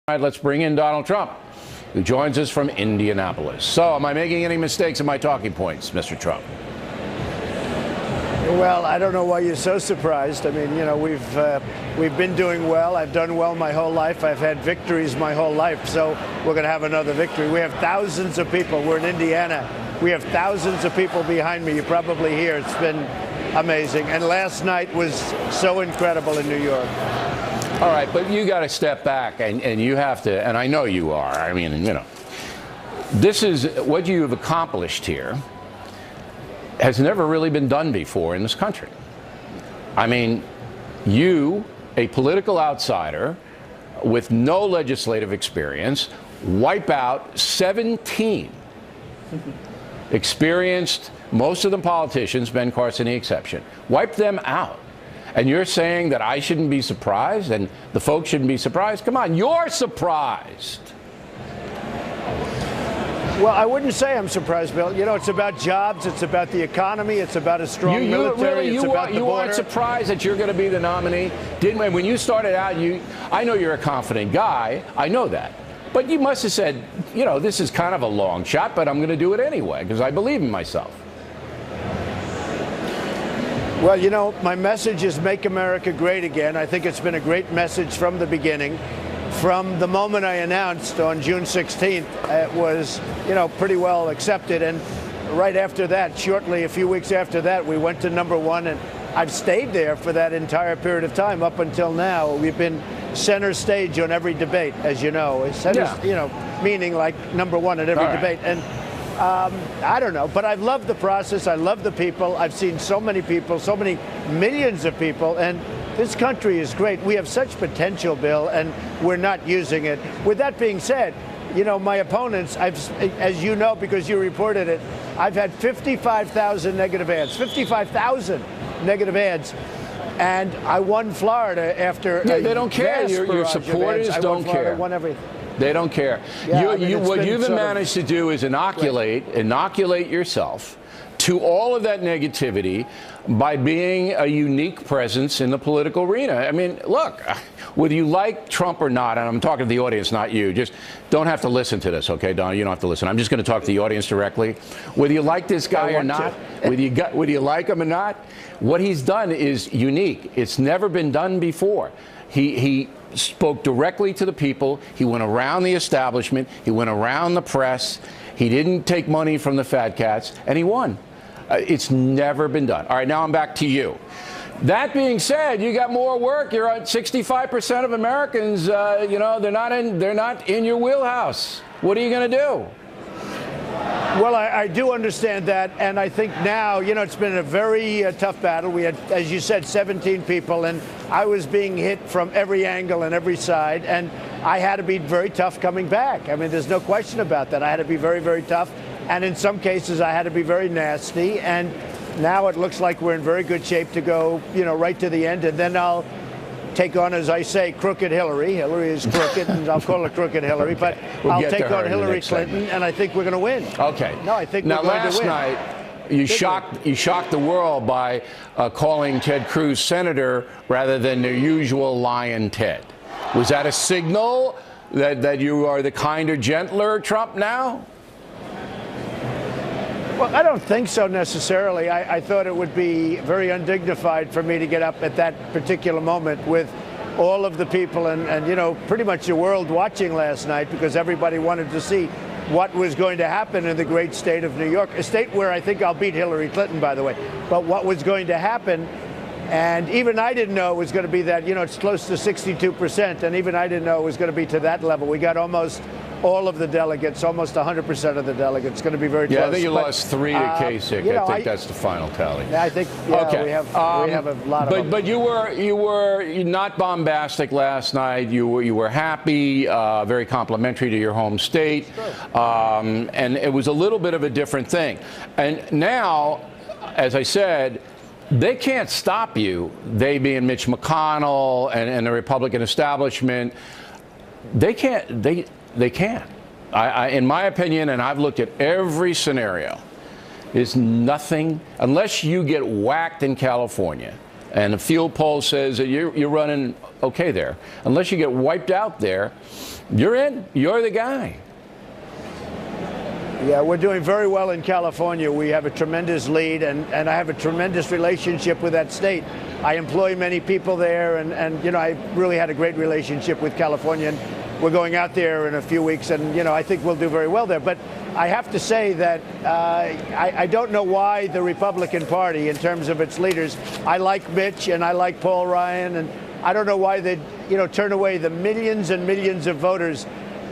All right, let's bring in Donald Trump, who joins us from Indianapolis. So, am I making any mistakes in my talking points, Mr. Trump? Well, I don't know why you're so surprised. I mean, you know, we've been doing well. I've done well my whole life. I've had victories my whole life. So we're going to have another victory. We have thousands of people. We're in Indiana. We have thousands of people behind me. You probably hear. It's been amazing. And last night was so incredible in New York. All right, but you got to step back, and you have to, and I know you are. I mean, you know, this is what you have accomplished here has never really been done before in this country. I mean, you, a political outsider with no legislative experience, wipe out 17 experienced, most of them politicians, Ben Carson the exception, wipe them out. And you're saying that I shouldn't be surprised and the folks shouldn't be surprised? Come on, you're surprised. Well, I wouldn't say I'm surprised, Bill. You know, it's about jobs, it's about the economy, it's about a strong military, it's about the border. You aren't surprised that you're going to be the nominee? When you started out, I know you're a confident guy. I know that. But you must have said, you know, this is kind of a long shot, but I'm going to do it anyway because I believe in myself. Well, you know, my message is Make America Great Again. I think it's been a great message from the beginning. From the moment I announced on June 16th, it was, you know, pretty well accepted. And right after that, shortly, a few weeks after that, we went to #1. And I've stayed there for that entire period of time up until now. We've been center stage on every debate, as you know. You know, meaning like #1 at every debate. And I don't know, but I've loved the process. I love the people. I've seen so many people, so many millions of people, and this country is great. We have such potential, Bill, and we're not using it. With that being said, you know, my opponents, as you know, because you reported it, I've had 55,000 negative ads, 55,000 negative ads. And I won Florida after they don't care. Your supporters don't care. I won everything. They don't care. Yeah, what you've managed to do is inoculate yourself to all of that negativity by being a unique presence in the political arena. I mean, look, whether you like Trump or not, and I'm talking to the audience, not you, just don't have to listen to this, okay, Don? You don't have to listen. I'm just going to talk to the audience directly. Whether you like this guy or not, whether you like him or not, what he's done is unique. It's never been done before. He spoke directly to the people. He went around the establishment. He went around the press. He didn't take money from the fat cats, and he won. It's never been done. All right, now I'm back to you. That being said, you got more work. You're at 65% of Americans. You know, they're not in your wheelhouse. What are you going to do? Well, I do understand that, and I think now, you know, it's been a very tough battle. We had, as you said, 17 people, and I was being hit from every angle and every side, and I had to be very tough coming back. I mean, there's no question about that. I had to be very, very tough, and in some cases, I had to be very nasty, and now it looks like we're in very good shape to go, you know, right to the end, and then I'll take on, as I say, crooked Hillary. Hillary is crooked, and I'll call her crooked Hillary, but I'll take on Hillary Clinton, and I think we're going to win. Okay. No, I think we're going to win. Now, last night, you shocked the world by calling Ted Cruz senator rather than the usual Lion Ted. Was that a signal that you are the kinder, gentler Trump now? Well, I don't think so necessarily. I thought it would be very undignified for me to get up at that particular moment with all of the people and you know, pretty much the world watching last night because everybody wanted to see what was going to happen in the great state of New York, a state where I think I'll beat Hillary Clinton, by the way, but what was going to happen. And even I didn't know it was going to be that, you know, it's close to 62%, and even I didn't know it was going to be to that level. We got almost all of the delegates, almost 100% of the delegates. It's going to be very close. Yeah, I think you lost 3 to Kasich. You know, I think that's the final tally. I think okay. we have a lot of them. But you were not bombastic last night. You were happy, very complimentary to your home state, and it was a little bit of a different thing. And now, as I said, they can't stop you, they being Mitch McConnell and the Republican establishment. They can't. They can't. In my opinion, and I've looked at every scenario, is nothing, unless you get whacked in California, and the field poll says that you're running okay there. Unless you get wiped out there, you're in. You're the guy. Yeah, we're doing very well in California. We have a tremendous lead, and I have a tremendous relationship with that state. I employ many people there, and you know, I really had a great relationship with California. And we're going out there in a few weeks, and you know, I think we'll do very well there. But I have to say that I don't know why the Republican Party, in terms of its leaders, I like Mitch and I like Paul Ryan, and I don't know why they, you know, turn away the millions and millions of voters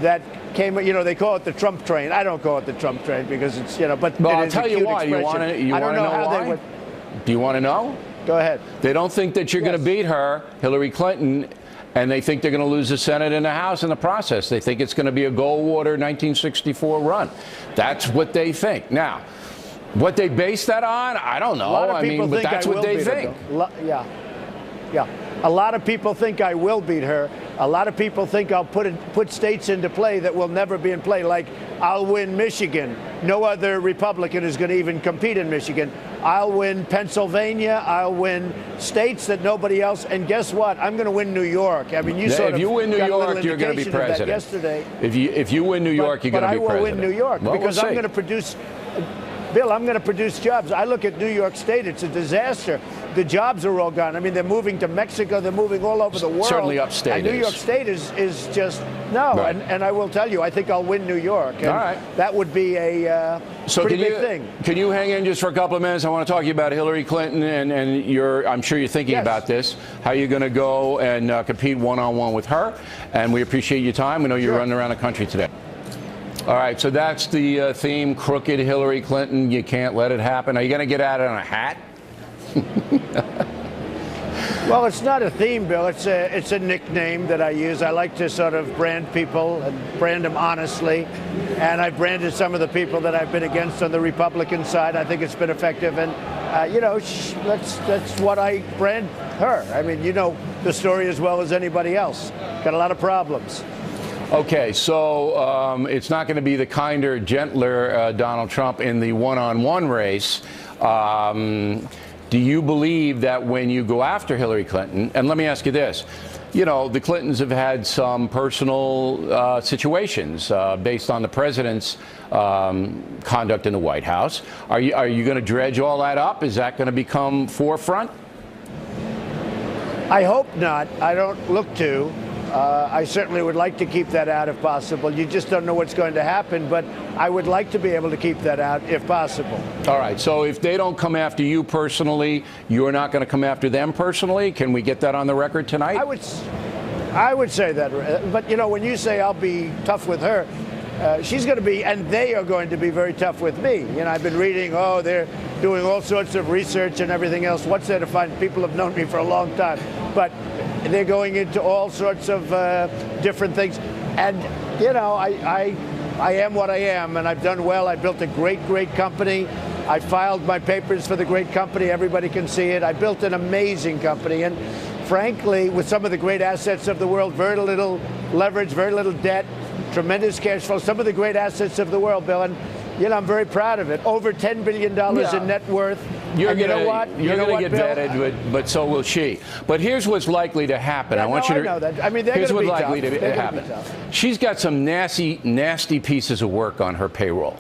that came. You know, they call it the Trump train. I don't call it the Trump train because it's, you know, but well, it I'll is tell a you cute why. expression. You want to know how why? they would. Do you want to know? Go ahead. They don't think that you're going to beat her, Hillary Clinton, and they think they're going to lose the Senate and the House in the process. They think it's going to be a Goldwater 1964 run. That's what they think. Now, what they base that on, I don't know. I mean, but that's what they think. Yeah. A lot of people think I will beat her. A lot of people think I'll put states into play that will never be in play, like I'll win Michigan. No other Republican is going to even compete in Michigan. I'll win Pennsylvania. I'll win states that nobody else. And guess what? I'm going to win New York. I mean, if you win New York, you're going to be president. Yesterday. If you win New York, you're going to be president. But I will win New York because I'm going to produce. Bill, I'm going to produce jobs. I look at New York State. It's a disaster. The jobs are all gone. I mean, they're moving to Mexico. They're moving all over the world. Certainly upstate. And New York State is just, no. Right. And I will tell you, I think I'll win New York. And all right. That would be a pretty big thing. Can you hang in just for a couple of minutes? I want to talk to you about Hillary Clinton, and I'm sure you're thinking about this, how you're going to go and compete one-on-one with her. And we appreciate your time. We know you're running around the country today. All right, so that's the theme, crooked Hillary Clinton. You can't let it happen. Are you going to get at it on a hat? Well, it's not a theme, Bill. It's a nickname that I use. I like to sort of brand people and brand them honestly. And I've branded some of the people that I've been against on the Republican side. I think it's been effective. And, you know, that's what I brand her. I mean, you know the story as well as anybody else. Got a lot of problems. Okay, so it's not going to be the kinder, gentler Donald Trump in the one-on-one race. Do you believe that when you go after Hillary Clinton, and let me ask you this, you know, the Clintons have had some personal situations based on the president's conduct in the White House. Are you going to dredge all that up? Is that going to become forefront? I hope not. I don't look to. I certainly would like to keep that out if possible. You just don't know what's going to happen, but I would like to be able to keep that out if possible. All right. So if they don't come after you personally, you're not going to come after them personally? Can we get that on the record tonight? I would say that. But, you know, when you say I'll be tough with her, she's going to be, and they are going to be very tough with me. You know, I've been reading, they're doing all sorts of research and everything else. What's there to find? People have known me for a long time. But they're going into all sorts of different things. And, you know, I am what I am, and I've done well. I built a great company. I filed my papers for the great company. Everybody can see it. I built an amazing company. And frankly, with some of the great assets of the world, very little leverage, very little debt, tremendous cash flow, some of the great assets of the world, Bill. And, you know, I'm very proud of it. Over $10 billion in net worth. You're going to get vetted, but so will she. But here's what's likely to happen. Yeah, I know that. I mean, they're here's going what's to be likely to happen. She's got some nasty pieces of work on her payroll.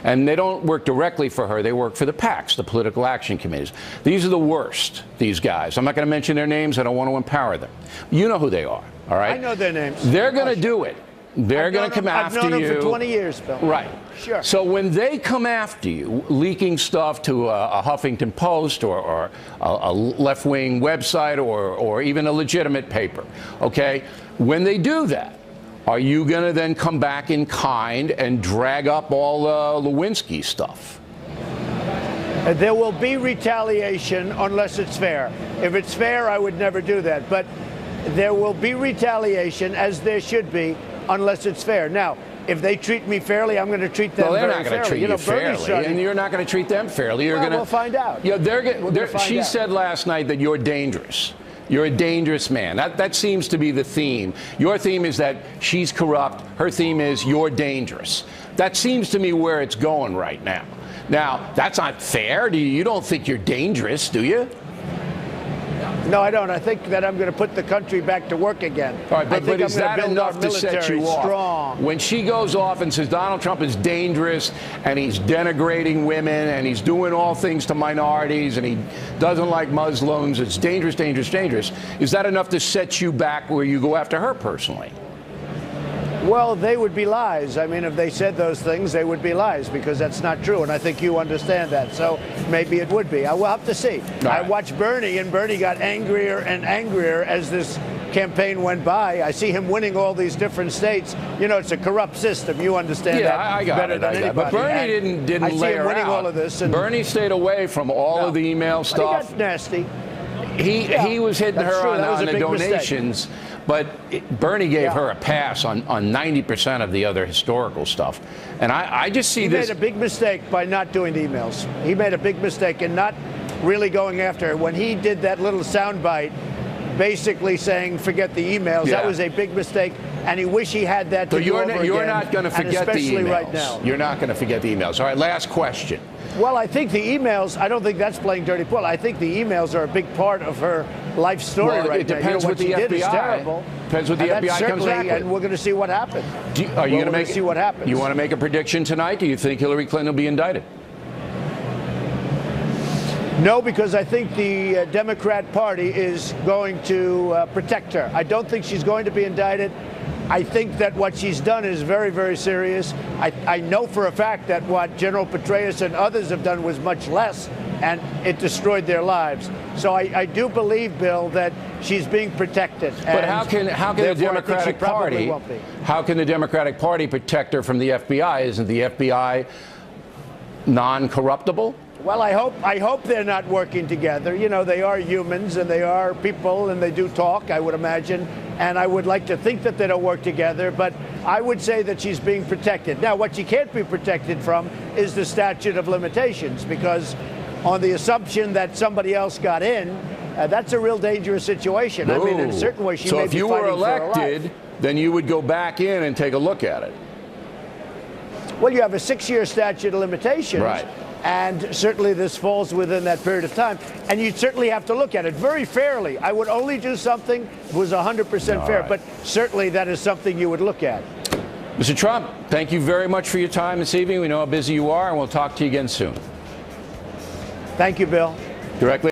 And they don't work directly for her. They work for the PACs, the political action committees. These are the worst, these guys. I'm not going to mention their names. I don't want to empower them. You know who they are, all right? I know their names. They're going to do it. They're going to come after you. I've known them for 20 years, Bill. Right. Sure. So when they come after you, leaking stuff to a Huffington Post or a left-wing website or even a legitimate paper, okay, when they do that, are you going to then come back in kind and drag up all the Lewinsky stuff? There will be retaliation unless it's fair. If it's fair, I would never do that. But there will be retaliation, as there should be, unless it's fair. Now, if they treat me fairly, I'm going to treat them very fairly. Well, they're not going to treat you fairly, and you're not going to treat them fairly. We'll find out. Yeah, she said last night that you're dangerous. You're a dangerous man. That seems to be the theme. Your theme is that she's corrupt. Her theme is you're dangerous. That seems to me where it's going right now. Now, that's not fair. You don't think you're dangerous, do you? No, I don't. I think that I'm going to put the country back to work again. All right, I but think is I'm that going to build our enough to set military you off? strong. When she goes off and says Donald Trump is dangerous and he's denigrating women and he's doing all things to minorities and he doesn't like Muslims, it's dangerous, dangerous, dangerous. Is that enough to set you back where you go after her personally? Well, they would be lies. I mean, if they said those things, they would be lies because that's not true. And I think you understand that. So maybe it would be. I will have to see. Right. I watched Bernie, and Bernie got angrier and angrier as this campaign went by. I see him winning all these different states. You know, it's a corrupt system. You understand that I got better it. than anybody. But Bernie didn't I see lay him her winning out. all of this. And Bernie stayed away from all of the email stuff. He got nasty. He was hitting That's her true. That was on a the big donations, but Bernie gave her a pass on 90% of the other historical stuff. And I just see this. He made a big mistake by not doing the emails. He made a big mistake in not really going after her. When he did that little soundbite, basically saying forget the emails, that was a big mistake. And he wish he had that to do over again. You're not going to forget the especially emails. Right now. You're not going to forget the emails. All right, last question. Well, I think the emails, I don't think that's playing dirty pool. I think the emails are a big part of her life story right now. It depends what the did FBI. is terrible. Depends what the FBI comes back with. And we're going to see what happens. Are you going to make see what happens? You want to make a prediction tonight? Do you think Hillary Clinton will be indicted? No, because I think the Democrat Party is going to protect her. I don't think she's going to be indicted. I think that what she's done is very, very serious. I know for a fact that what General Petraeus and others have done was much less, and it destroyed their lives. So I do believe, Bill, that she's being protected. But how can the Democratic Party? How can the Democratic Party protect her from the FBI? Isn't the FBI non-corruptible? Well, I hope they're not working together. You know, they are humans and they are people and they do talk, I would imagine. And I would like to think that they don't work together, but I would say that she's being protected. Now, what she can't be protected from is the statute of limitations, because on the assumption that somebody else got in, that's a real dangerous situation. Ooh. I mean, in a certain way, she may be fighting for her life. So if you were elected, then you would go back in and take a look at it. Well, you have a 6-year statute of limitations. Right. And certainly this falls within that period of time. And you certainly have to look at it very fairly. I would only do something that was 100% fair, but certainly that is something you would look at. Mr. Trump, thank you very much for your time this evening. We know how busy you are, and we'll talk to you again soon. Thank you, Bill. Directly.